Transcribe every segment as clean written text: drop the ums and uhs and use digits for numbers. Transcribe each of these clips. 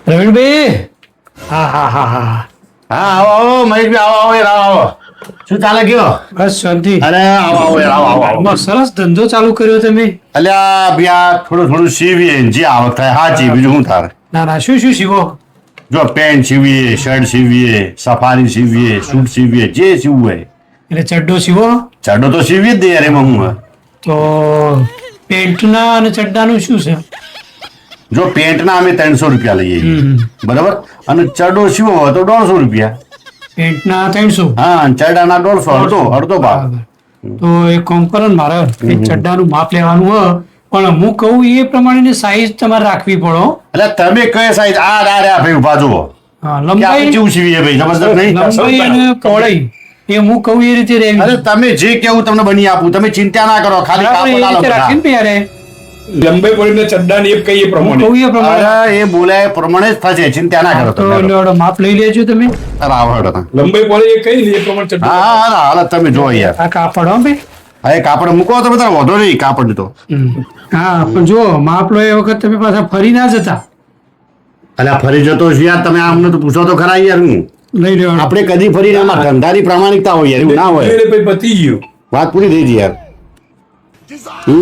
પ્રવીણભાઈ, હા હા હા હા હા આવો આવો મહેશભાઈ આવો આવો યાર આવો શું ચાલે કયો બસ શાંતિ. અરે આવો આવો યાર આવો આવો બસ સરસ ધંધો ચાલુ કર્યો તમે. અલ્યા ભૈયા થોડું સીવીએ જે આવક થાય હાચી બીજું શું થાય ના ના, શું શું સીવો? જો પેન્ટ સીવીએ શર્ટ સીવીએ સફારી સીવીએ સૂટ સીવીએ જે સીવવું હોય એટલે ચડ્ડો સીવો ચડો તો સીવી જ દે યાર એમાં હું તો પેન્ટના અને ચડ્ડાનું શું છે? જો પેન્ટના અમે 300 રૂપિયા લઈએ છીએ. હમ. બરાબર અને ચડો સીવો હોય તો 150 રૂપિયા. પેન્ટના 300. હા અને ચડાના 150 અડધો અડધો ભાવ. બરાબર. તો એક કામ કરો ને, મારે એ ચડ્ડાનું માપ લેવાનું હોય, પણ હું કહું એ પ્રમાણેની સાઈઝ તમારે રાખવી પડો. એટલે તમે કઈ સાઈઝ આ ભાઈ ઉભા જુઓ હા, કે આપણે લંબાઈ કેવું સીવીએ ભાઈ જબરદસ્ત નહીં લંબાઈ અને પહોળાઈ એ હું કહું એ રીતે રહેવી. અરે તમે જે કેવું તમને બની આપું તમે ચિંતા ના કરો ખાલી બરાબર, એ કાપડ રીતે આલો રાખીને બધા. બી યારે લંબાઈ પડીને ચડ્ડાની એક કઈ એ હું પ્રમાણે કહું એ પ્રમાણે. અરે એ બોલાય એ પ્રમાણે જ થશે ચિંતા ના કરો તો તમે લેવડો માપ લઈ લેજો તમે. અરે આવડો તમે. લંબાઈ પડે એ કઈ એ પ્રમાણે ચડ્ડું. હા હા હા હાલો તમે જો યાર આ કાપડ હો ભાઈ. હા એ કાપડ મૂકો તો બધા વધો નહીં કાપડ તો હા, પણ જો માપ લો એ વખત તમે પાછા ફરી ના જતા. અલ્યા ફરી જતો છું યાર તમે આમને તો પૂછો તો ખરા યાર હું લઈ લેવાનું. આપણે કદી ફરીને આમાં ધંધાની પ્રામાણિકતા હોય યાર એવું ના હોય એટલે પછી પતી ગયું. વાત પૂરી થઈ ગઈ યાર એ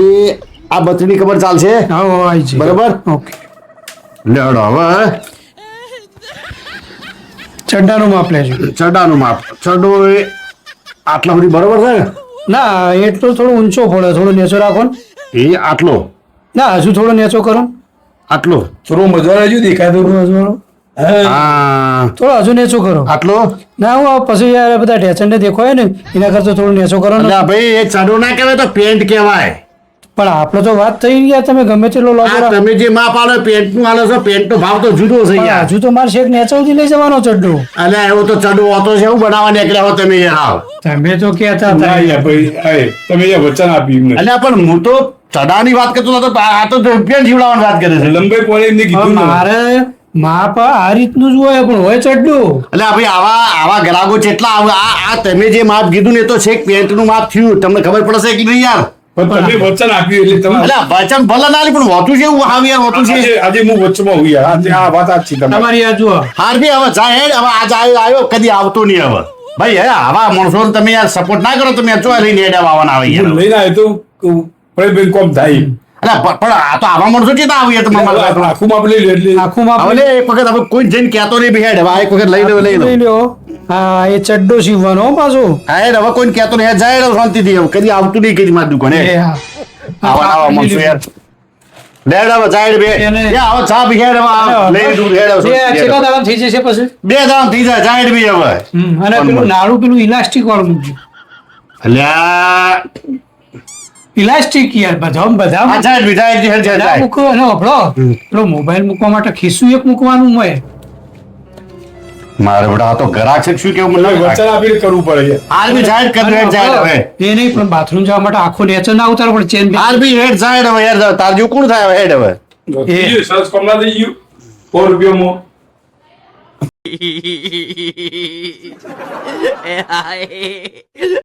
આ બત્રીની ખબર ચાલશે આવો આવી છે. બરાબર ઓકે. લેડો હવે ચડ્ડાનું માપ લેજો. ચડાનું માપ ચડો એ આટલા સુધી બરોબર છે ને ના, એટલો થોડો ઊંચો પડે, થોડો નેચો રાખો ને. એ આટલો ના, હજુ થોડો નેચો કરો ને. આટલો થોડો મજા હજુ દેખાતો હજુ હા હા થોડો હજુ નેચો કરો. આટલો ના, હું પછી યાર બધા ઢેચણને દેખો હોય ને એના કરતા થોડું નેચો કરો ને. અલ્યા ભાઈ એ ચડો ના કહેવાય તો પેન્ટ કહેવાય પણ આપણે તો વાત થઈ ગયા, તમે ગમે તેટલો લોગો આ રાખો. તમે જે માપ આલો પેન્ટ નું આલો છો પેન્ટ નો ભાવ તો જુદો છે પણ યાર હજુ તો મારે શેક નેચવથી લઈ જવાનો ચડ્ડો. અલ્યા એવો તો ચડો હોતો છે એવું બનાવવા નીકળ્યા હો તમે યાર આવ તમે તો કહેતા ના હતા. યાર ભાઈ આય તમે યાર વચન આપ્યું એમને. અલ્યા પણ હું તો ચડાની વાત કરતો નતો આ તો પેન્ટ જીવડાવવાની વાત કરે છે લંબાઈ પડે એમને પણ કીધું ને. મારે માપ આ રીતનું જ હોય, પણ હોય ચડ્ડું. અલ્યા ભાઈ આવા ગ્રાહકો કેટલા આવે આ તમે જે માપ કીધું ને એ તો છેક પેન્ટ નું માપ થયું તમને ખબર પડશે કે નહીં યાર પણ તમે વચન આપ્યું એટલે તમે અલ્યા વચન ભલે ના લી પણ હોતું છે એવું હાવ યાર હોતું છે આજે હું વચમાં હું યાર આ વાત આ જ છે તમારી. તમારી આ જુઓ. હાર બી હવે જાય હેડ હવે આજ આવ્યો કદી આવતો નહીં હવે ભાઈ હે આવા માણસો તમે યાર સપોર્ટ ના કરો તમે ચો લઈને હેડ આવવાના આવે યાર હું લઈને આવ્યો તો ભાઈ કોમ થાય અલ્યા પણ આ તો આવા માણસો ચેતા આવી તમે આખું માપ લઈ લો એટલે આખું માપ હવે લે એક વખત હવે કોઈ જઈને કહેતો નહીં બી હેડ હવે આ એક વખત લઈ લો લઈ લો લઈ લ્યો. હા, એ ચડ્ડો સીવવાનો હો પાછો. હા હેડ હવે કોઈ કહેતો નહીં હેડ જાય હેડ શાંતિથી હવે કદી આવતું નહીં કદી મારી દુકાને એ હા. આવા માણસો યાર લેડ હવે જાય બે એને- યા હવે ચા બી હેડ હવે લઈ દૂર હેડ હવે બે ચેકા દાડા થઈ જશે પછી. બે દામ થઈ જાય જાય બી હવે અને પેલું નાળું પેલું ઇલાસ્ટિક વાળું મૂકજો. અલ્યા ઇલાસ્ટિક યાર બધા આ જાય બી જાય હેડ જાય મૂકો અને વપડો. પેલો મોબાઈલ મૂકવા માટે ખિસ્સું એક મૂકવાનું હોય. મારે બેટા આ તો ગરાક છે શું કેવું મને વચન આપીને કરવું પડે યાર. આર બી જાય કર હેડ જાય હવે એ નહીં, પણ બાથરૂમ જવા માટે આખો નેચર ના ઉતારો પણ ચેન આર બી હેડ જાય હવે યાર તાર જેવું કોણ થાય હવે હેડ હવે થઈ ગયું, સરસ કમલા થઈ ગયું 100 રૂપિયામાં.